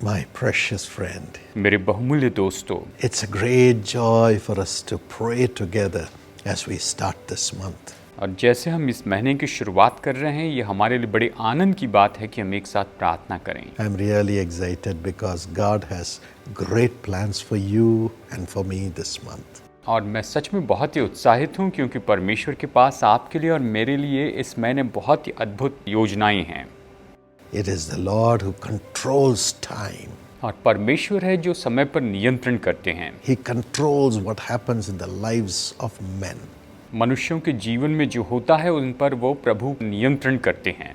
My precious friend, मेरे बहुमूल्य दोस्तों, it's a great joy for us to pray together as we start this month. और जैसे हम इस महीने की शुरुआत कर रहे हैं, ये हमारे लिए बड़े आनंद की बात है कि हम एक साथ प्रार्थना करें। I'm really excited because God has great plans for you and for me this month. और मैं सच में बहुत ही उत्साहित हूँ क्योंकि परमेश्वर के पास आपके लिए और मेरे लिए इस महीने बहुत ही अद्भुत योजनाएं हैं। It is the Lord who controls time. और परमेश्वर है जो समय पर नियंत्रण करते हैं। He controls what happens in the lives of men. मनुष्यों के जीवन में जो होता है उन पर वो प्रभु नियंत्रण करते हैं।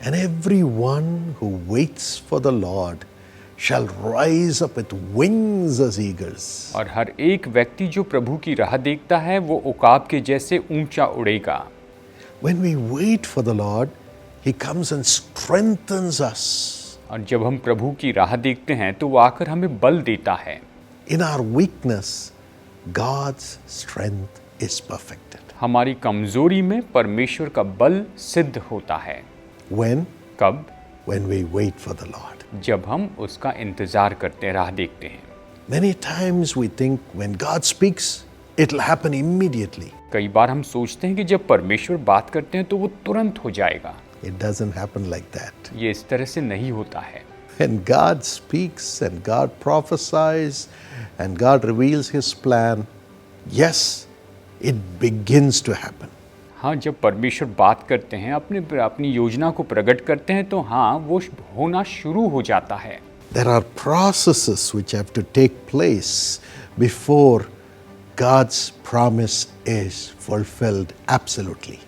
And everyone who waits for the Lord shall rise up with wings as eagles. और हर एक व्यक्ति जो प्रभु की राह देखता है वो उकाब के जैसे ऊंचा उड़ेगा। When we wait for the Lord, He comes and strengthens us. और जब हम प्रभु की राह देखते हैं तो वो आकर हमें बल देता है। In our weakness, God's strength is perfected. हमारी कमजोरी में परमेश्वर का बल सिद्ध होता है। When? कब? When we wait for the Lord. जब हम उसका इंतजार करते हैं, राह देखते हैं। Many times we think when God speaks, it'll happen immediately. कई बार हम सोचते हैं कि जब परमेश्वर बात करते हैं तो वो तुरंत हो जाएगा। It doesn't happen like that. ये इस तरह से नहीं होता है। When God speaks and God prophesies and God reveals His plan, yes, it begins to happen. हाँ, जब परमेश्वर बात करते हैं, अपनी योजना को प्रकट करते हैं तो हाँ, वो होना शुरू हो जाता है। There are processes which have to take place before God's promise is fulfilled absolutely.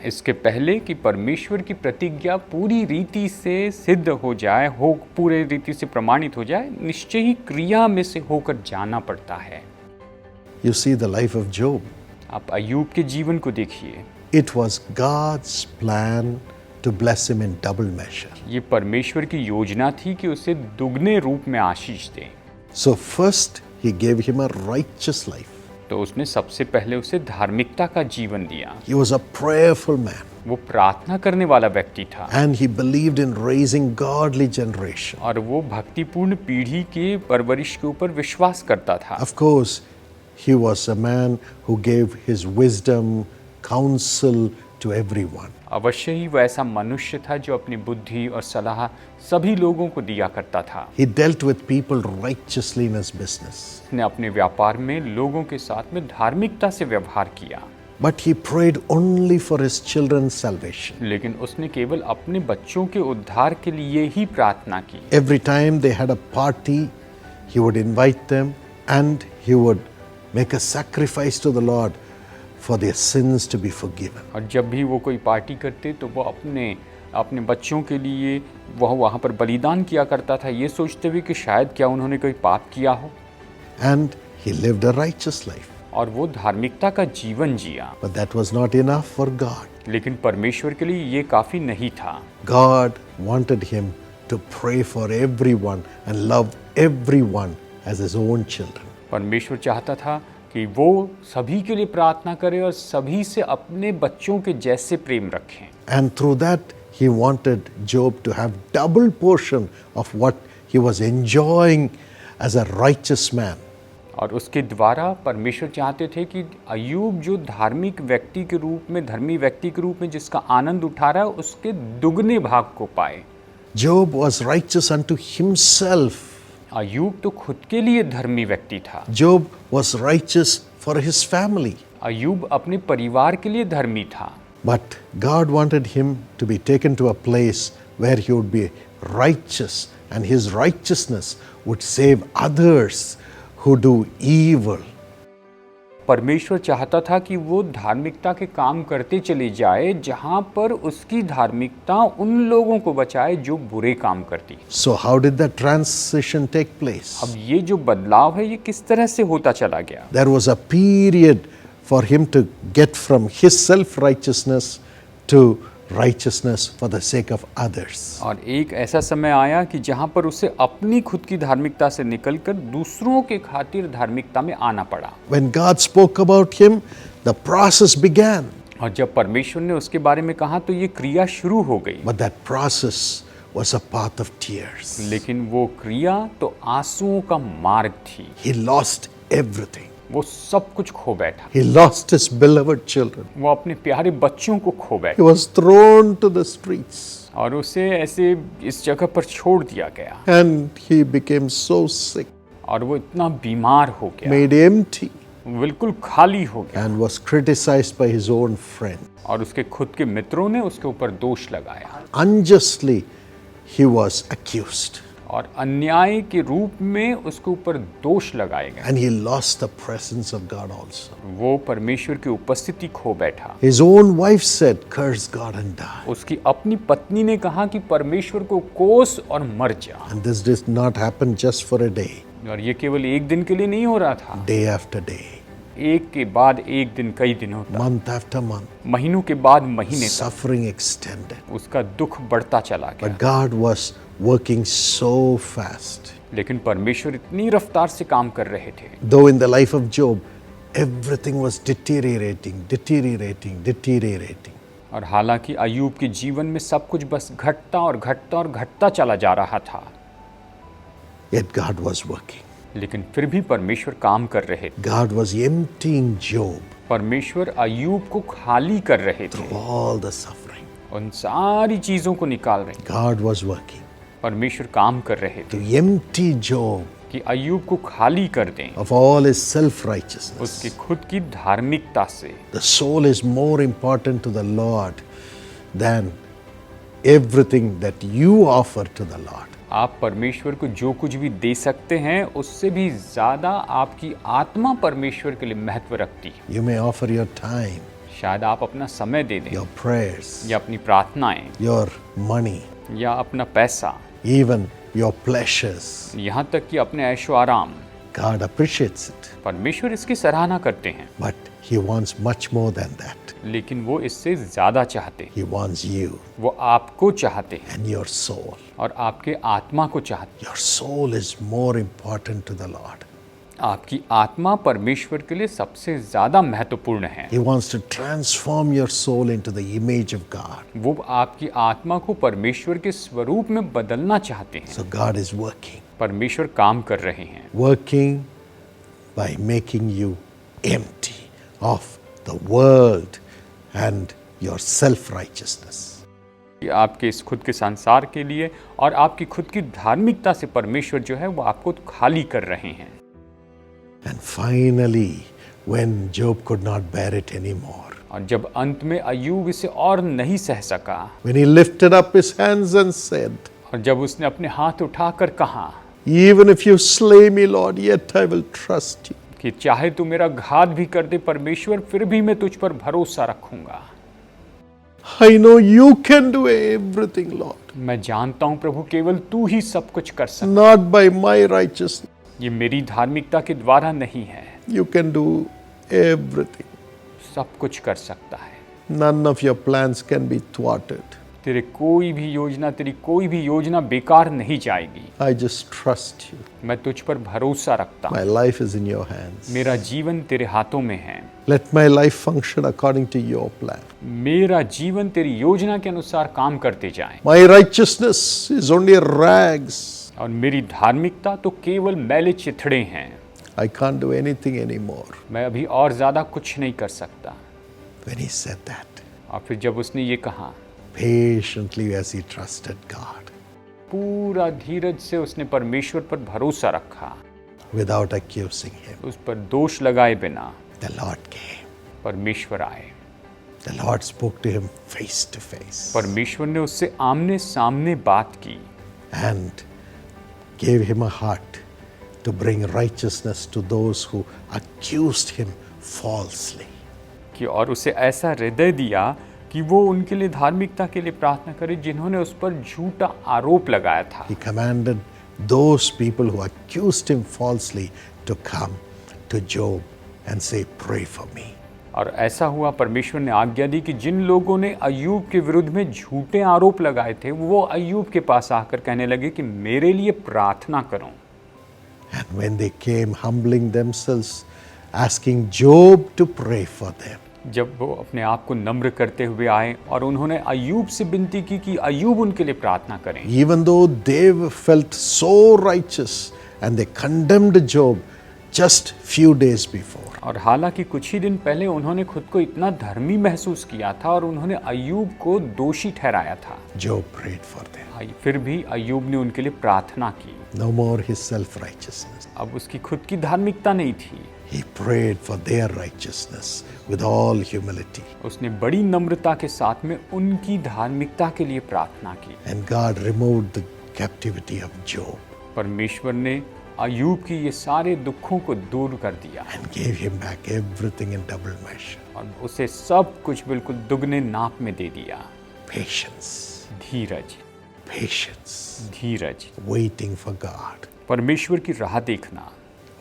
इसके पहले कि परमेश्वर की प्रतिज्ञा पूरी रीति से सिद्ध हो जाए, पूरे रीति से प्रमाणित हो जाए, निश्चय ही क्रिया में से होकर जाना पड़ता है। You see the life of Job. आप अय्यूब के जीवन को देखिए। It was God's plan to bless him in double measure. ये परमेश्वर की योजना थी कि उसे दुगने रूप में आशीष दें। So first He gave him a righteous life. तो उसने सबसे पहले उसे धार्मिकता का जीवन दिया। He was a prayerful man. वो प्रार्थना करने वाला व्यक्ति था। And he believed in raising godly generation. और वो भक्तिपूर्ण पीढ़ी के परवरिश के ऊपर विश्वास करता था। Of course, he was a man who gave his wisdom, counsel to everyone. अवश्य ही वो ऐसा मनुष्य था जो अपनी बुद्धि और सलाह सभी लोगों को दिया करता था। He dealt with people righteously in his business. उसने अपने व्यापार में लोगों के साथ में धार्मिकता से व्यवहार किया। But he prayed only for his children's salvation. लेकिन उसने केवल अपने बच्चों के उद्धार के लिए ही प्रार्थना की। Every time they had a party, he would invite them and he would make a sacrifice to the Lord for their sins to be forgiven. और जब भी वो कोई पार्टी करते तो वो अपने बच्चों के लिए वह वहाँ पर बलिदान किया करता था, ये सोचते हुए कि शायद क्या उन्होंने कोई पाप किया हो। And he lived a righteous life. और वो धार्मिकता का जीवन जिया। But that was not enough for God. लेकिन परमेश्वर के लिए ये काफी नहीं था। God wanted him to pray for everyone and love everyone as his own children. परमेश्वर चाहता था कि वो सभी के लिए प्रार्थना करे और सभी से अपने बच्चों के जैसे प्रेम रखें। And through that he wanted Job to have double portion of what he was enjoying as a righteous man. और उसके द्वारा परमेश्वर चाहते थे कि अय्यूब जो धार्मिक व्यक्ति के रूप में, धर्मी व्यक्ति के रूप में जिसका आनंद उठा रहा है, उसके दुगने भाग को पाए। Job was righteous unto himself. अय्यूब तो खुद के लिए धर्मी व्यक्ति था। Job was righteous for his family. अय्यूब अपने परिवार के लिए धर्मी था। But God wanted him to be taken to a place where he would be righteous and his righteousness would save others who do evil. परमेश्वर चाहता था कि वो धार्मिकता के काम करते चले जाए जहां पर उसकी धार्मिकता उन लोगों को बचाए जो बुरे काम करती। So how did that transition take place? अब ये जो बदलाव है ये किस तरह से होता चला गया? There was a period for him to get from his self-righteousness to righteousness for the sake of others. और एक ऐसा समय आया कि जहां पर उसे अपनी खुद की धार्मिकता से निकलकर दूसरों के खातिर धार्मिकता में आना पड़ा। When God spoke about him, the process began. और जब परमेश्वर ने उसके बारे में कहा तो ये क्रिया शुरू हो गई। But that process was a path of tears. लेकिन वो क्रिया तो आंसुओं का मार्ग थी। He lost everything. वो सब कुछ खो बैठा। He lost his beloved children. वो अपने प्यारे बच्चों को खो He बैठा was thrown to the streets. और उसे ऐसे इस जगह पर छोड़ दिया गया And he became so sick, और वो इतना बीमार हो गया, made empty, बिल्कुल खाली हो गया and was criticized by his own friends. और उसके खुद के मित्रों ने उसके ऊपर दोष लगाया Unjustly, he was accused. और अन्याय के रूप में उसके ऊपर दोष लगाए गए। And he lost the presence of God also. वो परमेश्वर की उपस्थिति खो बैठा। His own wife said, curse God and die. उसकी अपनी पत्नी ने कहा कि परमेश्वर को कोस और मर जा। And this did not happen just for a day, और ये केवल एक दिन के लिए नहीं हो रहा था, day after day, एक के बाद एक दिन, कई दिनों तक, month after month, महीनों के बाद महीने तक suffering extended. उसका दुख बढ़ता चला गया। But God was working so fast. लेकिन परमेश्वर इतनी रफ्तार से काम कर रहे थे। Though in the life of Job, everything was deteriorating. और हालांकि अय्यूब के जीवन में सब कुछ बस घटता और घटता और घटता चला जा रहा था, Yet God was working. लेकिन फिर भी परमेश्वर काम कर रहे थे। God was emptying Job परमेश्वर अय्यूब को खाली कर रहे थे, through all the suffering. उन सारी चीजों को निकाल रहे थे। God was working परमेश्वर काम कर रहे थे to empty Job कि अय्यूब को खाली कर दें of all his self-righteousness. उसकी खुद की धार्मिकता से। The soul is more important to the Lord than everything that you offer to the Lord. आप परमेश्वर को जो कुछ भी दे सकते हैं उससे भी ज्यादा आपकी आत्मा परमेश्वर के लिए महत्व रखती है। You may offer your time, शायद आप अपना समय दे दें your prayers, या अपनी प्रार्थनाएं your money, या अपना पैसा, even your pleasures. यहाँ तक कि अपने ऐशो आराम। God appreciates it, परमेश्वर इसकी सराहना करते हैं, but He wants much more than that. लेकिन वो इससे ज्यादा चाहते हैं। He wants you वो आपको चाहते हैं and your soul. और आपके आत्मा को चाहते Your soul is more important to the Lord. हैं। आपकी आत्मा परमेश्वर के लिए सबसे ज्यादा महत्वपूर्ण है। He wants to transform your soul into the image of God. वो आपकी आत्मा को परमेश्वर के स्वरूप में बदलना चाहते हैं। So God is working. परमेश्वर काम कर रहे हैं, Working by making you empty of the world and your self-righteousness. कि आपके इस खुद के संसार के लिए और आपकी खुद की धार्मिकता से परमेश्वर जो है वो आपको खाली कर रहे हैं। And finally, when Job could not bear it anymore, और जब अंत में अय्यूब इसे और नहीं सह सका when he lifted up his hands and said, और जब उसने अपने हाथ उठाकर कहा even if you slay me, Lord, yet I will trust you. कि चाहे तू मेरा घात भी कर दे परमेश्वर, फिर भी मैं तुझ पर भरोसा रखूंगा। I know you can do everything, Lord. मैं जानता हूं प्रभु केवल तू ही सब कुछ कर सकता। Not by my righteousness. ये मेरी धार्मिकता के द्वारा नहीं है, You can do everything. सब कुछ कर सकता है। None of your plans can be thwarted. तेरी कोई भी योजना बेकार नहीं जाएगी। I just trust you. मैं तुझ पर भरोसा रखता हूँ। My life is in your hands. मेरा जीवन तेरे हाथों में है। Let my life function according to your plan. मेरा जीवन तेरी योजना के अनुसार काम करते जाए। My righteousness is only rags. और मेरी धार्मिकता तो केवल मैले चिथड़े हैं। I can't do anything anymore. मैं अभी और ज्यादा कुछ नहीं कर सकता। When he said that, और फिर जब उसने ये कहा, patiently as he trusted God, पूरा धीरज से उसने परमेश्वर पर भरोसा रखा, without accusing him, उस पर दोष लगाए बिना the Lord came. परमेश्वर आए। The Lord spoke to him face to face परमेश्वर ने उससे आमने सामने बात की and gave him a heart to bring righteousness to those who accused him falsely. कि और उसे ऐसा हृदय दिया कि वो उनके लिए धार्मिकता के लिए प्रार्थना करे जिन्होंने उस पर झूठा आरोप लगाया था। He commanded those people who accused him falsely to come to Job and say, pray for me. और ऐसा हुआ, परमेश्वर ने आज्ञा दी कि जिन लोगों ने अय्यूब के विरुद्ध में झूठे आरोप लगाए थे वो अय्यूब के पास आकर कहने लगे कि मेरे लिए प्रार्थना करो। And when they came humbling themselves, asking Job to pray for them, जब वो अपने आप को नम्र करते हुए आए और उन्होंने अय्यूब से विनती की कि अय्यूब उनके लिए प्रार्थना करें। Even though they felt so righteous and they condemned Job just few days before. और हालांकि कुछ ही दिन पहले उन्होंने खुद को इतना धर्मी महसूस किया था और उन्होंने अय्यूब को दोषी ठहराया था, Job prayed for them. फिर भी अय्यूब ने उनके लिए प्रार्थना की। No more his self-righteousness. अब उसकी खुद की धार्मिकता नहीं थी, He prayed for their righteousness with all humility. उसने बड़ी नम्रता के साथ में उनकी धार्मिकता के लिए प्रार्थना की। And God removed the captivity of Job परमेश्वर ने अय्यूब की ये सारे दुखों को दूर कर दिया and gave him back everything in double measure. और उसे सब कुछ बिल्कुल दुगने नाप में दे दिया। Patience, Dheeraj, patience, Dheeraj, waiting for God, परमेश्वर की राह देखना,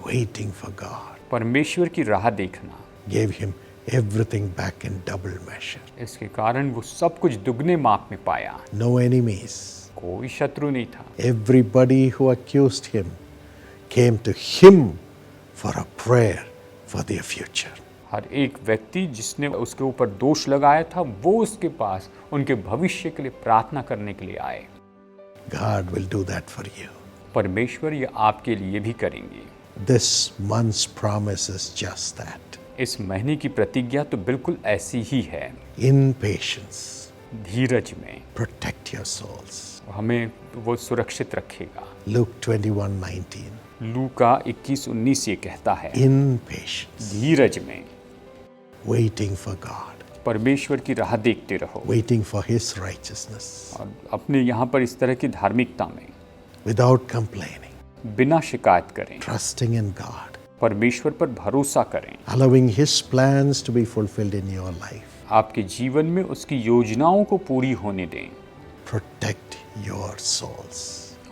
waiting for God, परमेश्वर की राह देखना gave him everything back in double measure. इसके कारण वो सब कुछ दुगने माप में पाया। No enemies. कोई शत्रु नहीं था। Everybody who accused him came to him for a prayer for their future. हर एक व्यक्ति जिसने उसके ऊपर दोष लगाया था वो उसके पास उनके भविष्य के लिए प्रार्थना करने के लिए आए। God will do that for you. परमेश्वर ये आपके लिए भी करेंगे। This month's promise is just that. इस महीने की प्रतिज्ञा तो बिल्कुल ऐसी ही है। In patience, धीरज में protect your souls. हमें वो सुरक्षित रखेगा। Luke 21:19. लूका 21:19 ये कहता है, In patience, धीरज में waiting for God, परमेश्वर की राह देखते रहो waiting for His righteousness, और अपने यहाँ पर इस तरह की धार्मिकता में without complaining, बिना शिकायत करें, trusting in God, परमेश्वर पर भरोसा करें, allowing His plans to be fulfilled in your life. आपके जीवन में उसकी योजनाओं को पूरी होने दें Protect your souls.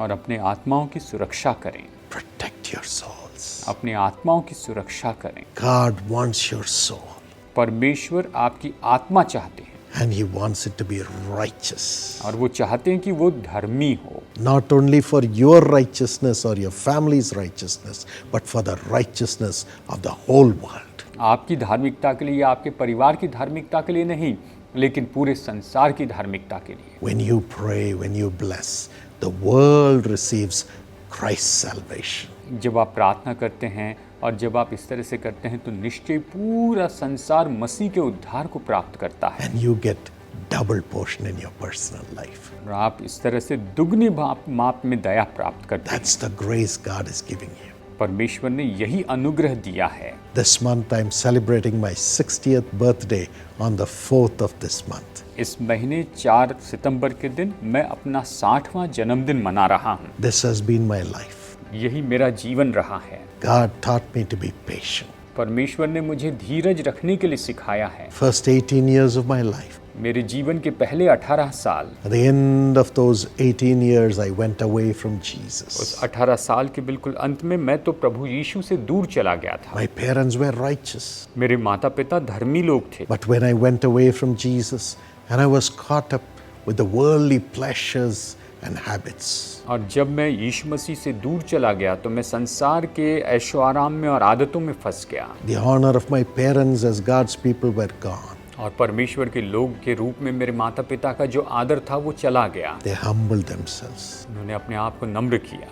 और अपने आत्माओं की सुरक्षा करें। Protect your souls. अपने आत्माओं की सुरक्षा करें। God wants your soul, परमेश्वर आपकी आत्मा चाहते हैं and He wants it to be righteous. और वो चाहते हैं कि वो धर्मी हो, Not only for your righteousness or your family's righteousness, but for the righteousness of the whole world. आपकी धार्मिकता के लिए, आपके परिवार की धार्मिकता के लिए नहीं, लेकिन पूरे संसार की धार्मिकता के लिए। When you pray, when you bless, the world receives Christ's salvation. जब आप प्रार्थना करते हैं और जब आप इस तरह से करते हैं तो निश्चय पूरा संसार मसीह के उद्धार को प्राप्त करता है And you get double portion in your personal life. और आप इस तरह से दुगनी माप में दया प्राप्त करते हैं। That's the grace God is giving you. परमेश्वर ने यही अनुग्रह दिया है। This month I'm celebrating my 60th birthday on the 4th of this month. इस महीने 4 सितंबर के दिन मैं अपना 60वां जन्मदिन मना रहा हूँ। This has been my life. यही मेरा जीवन रहा है। God taught me to be patient. परमेश्वर ने मुझे धीरज रखने के लिए सिखाया है। First 18 years of my life. मेरे जीवन के पहले 18 साल, At the end of those 18 years, I went away from Jesus. उस 18 साल के बिल्कुल अंत में मैं तो प्रभु यीशु से दूर चला गया था। My parents were righteous. मेरे माता पिता धर्मी लोग थे, But when I went away from Jesus and I was caught up with the worldly pleasures and habits, और जब मैं यीशु मसीह से दूर चला गया तो मैं संसार के ऐशो आराम में और आदतों में फंस गया the honor of my parents as God's people were gone. और परमेश्वर के लोग के रूप में मेरे माता पिता का जो आदर था वो चला गया। They humbled themselves उन्होंने अपने आप को नम्र किया,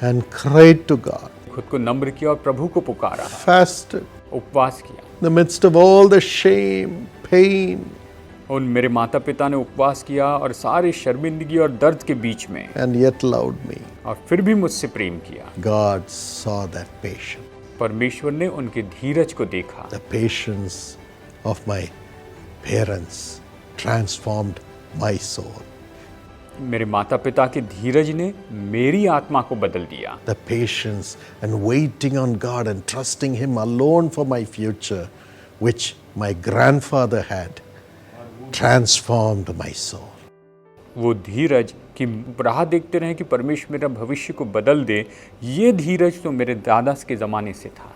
and cried to God, खुद को नम्र किया और प्रभु को पुकारा, fasted उपवास किया। in the midst of all the shame, pain, उन मेरे माता पिता ने उपवास किया और सारे शर्मिंदगी और दर्द के बीच में, and yet loved me. और फिर भी मुझसे प्रेम किया। God saw that patience, परमेश्वर ने उनके धीरज को देखा। the patience of my parents transformed my soul. मेरे माता पिता के धीरज ने मेरी आत्मा को बदल दिया। The patience and waiting on God and trusting Him alone for my future, which my grandfather had, transformed my soul. वो धीरज कि राह देखते रहे कि परमेश्वर मेरा भविष्य को बदल दे, ये धीरज तो मेरे दादा के ज़माने से था।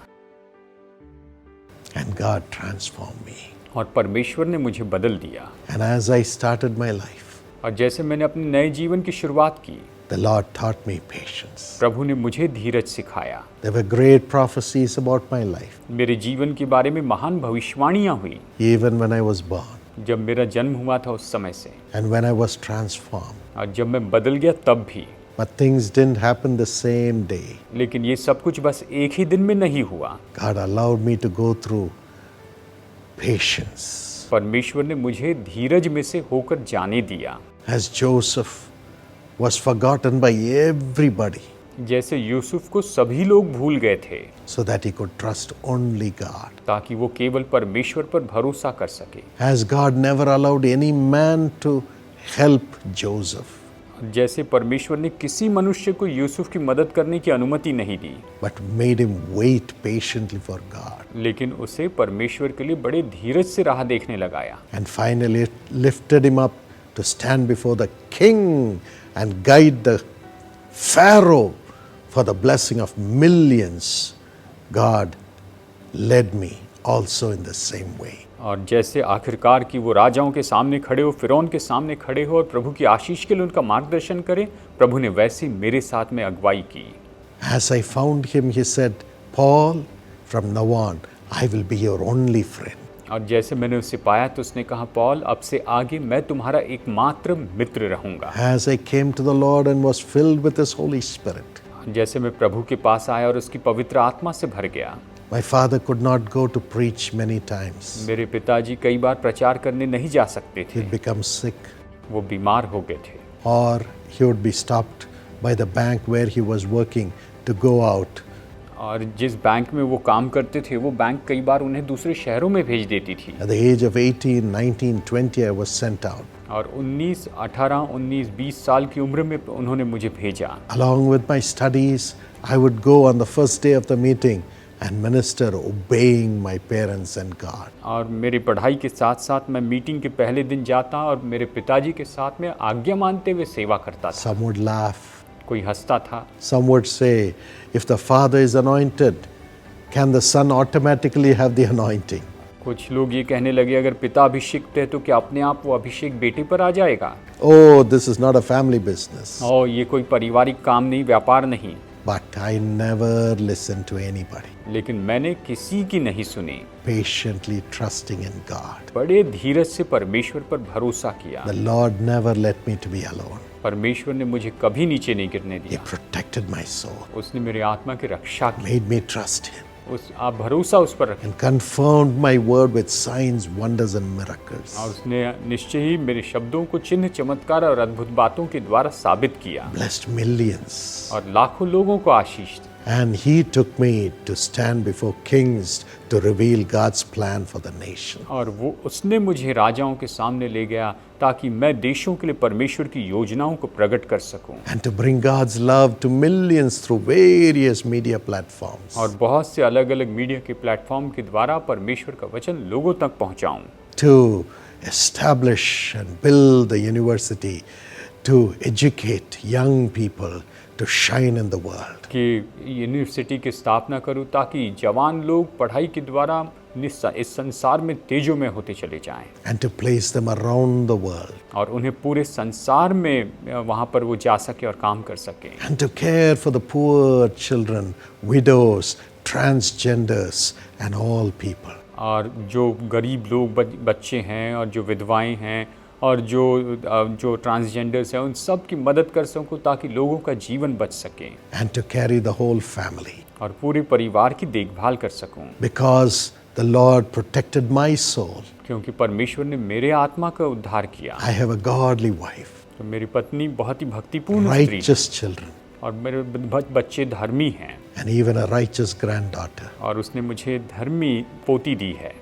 And God transformed me. और परमेश्वर ने मुझे बदल दिया। And as I started my life, और जैसे मैंने अपने नए जीवन की शुरुआत की, The Lord taught me patience. प्रभु ने मुझे धीरज सिखाया। There were great prophecies about my life, मेरे जीवन के बारे में महान भविष्यवाणियां हुई even when I was born जब मेरा जन्म हुआ था उस समय से, and when I was transformed. और जब मैं बदल गया तब भी। But things didn't happen the same day. लेकिन ये सब कुछ बस एक ही दिन में नहीं हुआ। God allowed me to go through patience. परमेश्वर ने मुझे धीरज में से होकर जाने दिया। As Joseph was forgotten by everybody, जैसे यूसुफ को सभी लोग भूल गए थे, so that he could trust only God. ताकि वो केवल परमेश्वर पर भरोसा कर सके। As God never allowed any man to help Joseph, जैसे परमेश्वर ने किसी मनुष्य को यूसुफ की मदद करने की अनुमति नहीं दी, but made him wait patiently for God, लेकिन उसे परमेश्वर के लिए बड़े धीरज से राह देखने लगाया। and finally lifted him up to stand before the king and guide the Pharaoh for the blessing of millions. God led me also in the same way. और जैसे आखिरकार कि वो राजाओं के सामने खड़े हो, फिरौन के सामने खड़े हो और प्रभु की आशीष के लिए उनका मार्गदर्शन करें, प्रभु ने वैसे ही मेरे साथ में अगुवाई की। As I found him, he said, Paul, from now on, I will be your only friend. और जैसे मैंने उसे पाया तो उसने कहा, पॉल, अब से आगे मैं तुम्हारा एकमात्र मित्र रहूंगा। As I came to the Lord and was filled with His Holy Spirit, जैसे मैं प्रभु के पास आया और उसकी पवित्र आत्मा से भर गया। my father could not go to preach many times. मेरे पिताजी कई बार प्रचार करने नहीं जा सकते थे, He'd become sick, वो बीमार हो गए थे, or he would be stopped by the bank where he was working to go out. और जिस बैंक में वो काम करते थे वो बैंक कई बार उन्हें दूसरे शहरों में भेज देती थी। At the age of 18, 19, 20, I was sent out. और 18, 19, 20 साल की उम्र में उन्होंने मुझे भेजा। Along with my studies, I would go on the first day of the meeting and minister, obeying my parents and God. और मेरी पढ़ाई के साथ साथ मैं मीटिंग के पहले दिन जाता और मेरे पिताजी के साथ में आज्ञा मानते हुए सेवा करता था। Some would laugh. कोई हंसता था, Some would say, if the father is anointed, can the son automatically have the anointing? कुछ लोग ये कहने लगे, अगर पिता अभिषिक्त है तो क्या अपने आप वो अभिषेक बेटे पर आ जाएगा? Oh, this is not a family business. और ये कोई पारिवारिक काम नहीं, व्यापार नहीं। But I never listened to anybody, लेकिन मैंने किसी की नहीं सुनी, patiently trusting in God. बड़े धीरज से परमेश्वर पर भरोसा किया। The Lord never let me to be alone. परमेश्वर ने मुझे कभी नीचे नहीं गिरने He दिया। protected my soul, उसने मेरे आत्मा की रक्षा की। made me trust Him, आप भरोसा उस पर रखें। and confirmed my word with signs, wonders, and miracles. और उसने निश्चय ही मेरे शब्दों को चिन्ह, चमत्कार और अद्भुत बातों के द्वारा साबित किया Blessed millions. और लाखों लोगों को आशीष दी। And He took me to stand before kings to reveal God's plan for the nation. और वो उसने मुझे राजाओं के सामने ले गया ताकि मैं देशों के लिए परमेश्वर की योजनाओं को प्रकट कर सकूं And to bring God's love to millions through various media platforms. और बहुत से अलग अलग मीडिया के प्लेटफॉर्म के द्वारा परमेश्वर का वचन लोगों तक पहुंचाऊं। To establish and build the university, to educate young people to shine in the world. कि यूनिवर्सिटी की स्थापना करूं ताकि जवान लोग पढ़ाई के द्वारा इस संसार में तेजों में होते चले जाएं And to place them around the world. और उन्हें पूरे संसार में वहां पर वो जा सके और काम कर सके। And to care for the poor children, widows, transgenders, and all people. और जो गरीब लोग बच्चे हैं और जो विधवाएं हैं और जो ट्रांसजेंडर्स हैं उन सब की मदद कर सकूं ताकि लोगों का जीवन बच सके And to carry the whole family. और पूरे परिवार की देखभाल कर सकूं। Because the Lord protected my soul. क्योंकि परमेश्वर ने मेरे आत्मा का उद्धार किया। I have a godly wife, तो मेरी पत्नी बहुत ही भक्तिपूर्ण स्त्री है righteous children, और मेरे बच्चे धर्मी हैं and even a righteous granddaughter. और उसने मुझे धर्मी पोती दी है,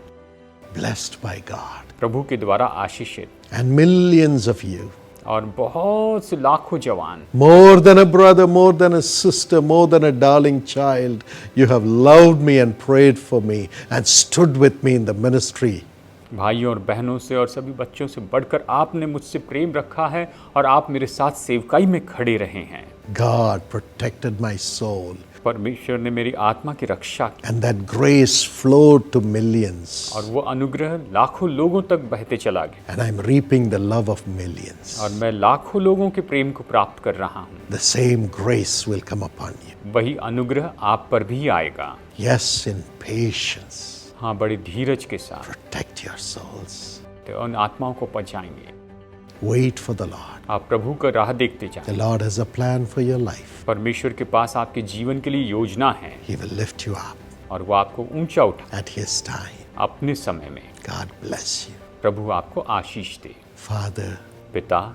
Blessed by God. प्रभु के द्वारा आशीषित। And millions of you. और बहुत से लाखों जवान, More than a brother, more than a sister, more than a darling child, you have loved me and prayed for me and stood with me in the ministry. भाइयों और बहनों से और सभी बच्चों से बढ़कर आपने मुझसे प्रेम रखा है और आप मेरे साथ सेवकाई में खड़े रहे हैं। God protected my soul परमेश्वर ने मेरी आत्मा की रक्षा की And that grace flowed to millions. और वो अनुग्रह लाखों लोगों तक बहते चला गया And I'm reaping the love of millions. और मैं लाखों लोगों के प्रेम को प्राप्त कर रहा हूँ। The same grace will come upon you. वही अनुग्रह आप पर भी आएगा। Yes, in patience. हाँ, बड़ी धीरज के साथ Protect your souls. तो उन आत्माओं को बचाएंगे। Wait for the Lord. आप प्रभु का राह देखते जाएं। The Lord has a plan for your life. परमेश्वर के पास आपके जीवन के लिए योजना है He will lift you up और वो आपको ऊंचा उठा at His time. अपने समय में। God bless you. प्रभु आपको आशीष दे। Father, पिता,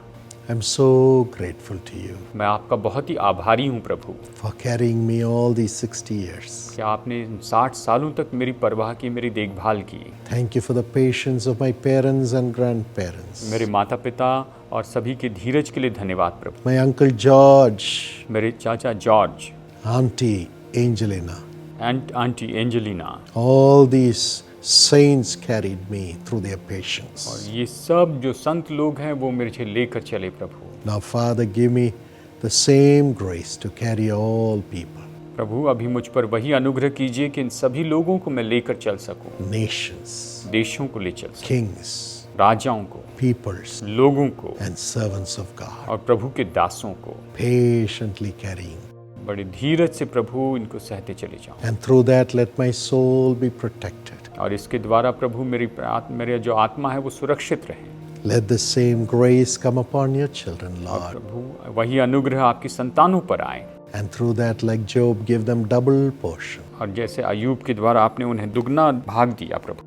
I'm so grateful to you मैं आपका बहुत ही आभारी हूँ प्रभु for carrying me all these 60 years. कि आपने 60 सालों तक मेरी परवाह की, मेरी देखभाल की। Thank you for the patience of my parents and grandparents. मेरे माता पिता और सभी के धीरज के लिए धन्यवाद प्रभु। My Uncle George, मेरे चाचा George, Auntie Angelina, aunty Angelina, all these saints carried me through their patience. और ये सब जो संत लोग हैं वो मुझे लेकर चले प्रभु। Now, Father, give me the same grace to carry all people, प्रभु अभी मुझ पर वही अनुग्रह कीजिए कि इन सभी लोगों को मैं लेकर चल सकूं, nations, देशों को ले चल सकूं, kings, राजाओं को, peoples, लोगों को and servants of God, और प्रभु के दासों को patiently carrying. बड़ी धीरज से प्रभु इनको सहते चले जाऊं। And through that, let my soul be protected. और इसके द्वारा प्रभु मेरे जो आत्मा है वो सुरक्षित रहे। Let the same grace come upon your children, और Lord. प्रभु वही अनुग्रह आपकी संतानों पर आए And through that, like Job, give them double portion. और जैसे अयूब के द्वारा आपने उन्हें दुगना भाग दिया प्रभु।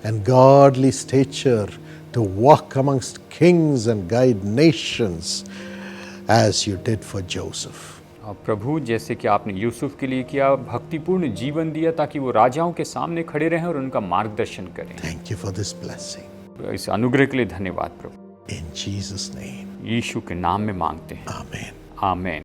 And godly stature to walk amongst kings and guide nations as you did for Joseph. और प्रभु जैसे कि आपने यूसुफ के लिए किया, भक्तिपूर्ण जीवन दिया ताकि वो राजाओं के सामने खड़े रहें और उनका मार्गदर्शन करें। Thank you for this blessing. इस अनुग्रह के लिए धन्यवाद प्रभु। In Jesus' name, यीशु के नाम में मांगते हैं, Amen. आमेन।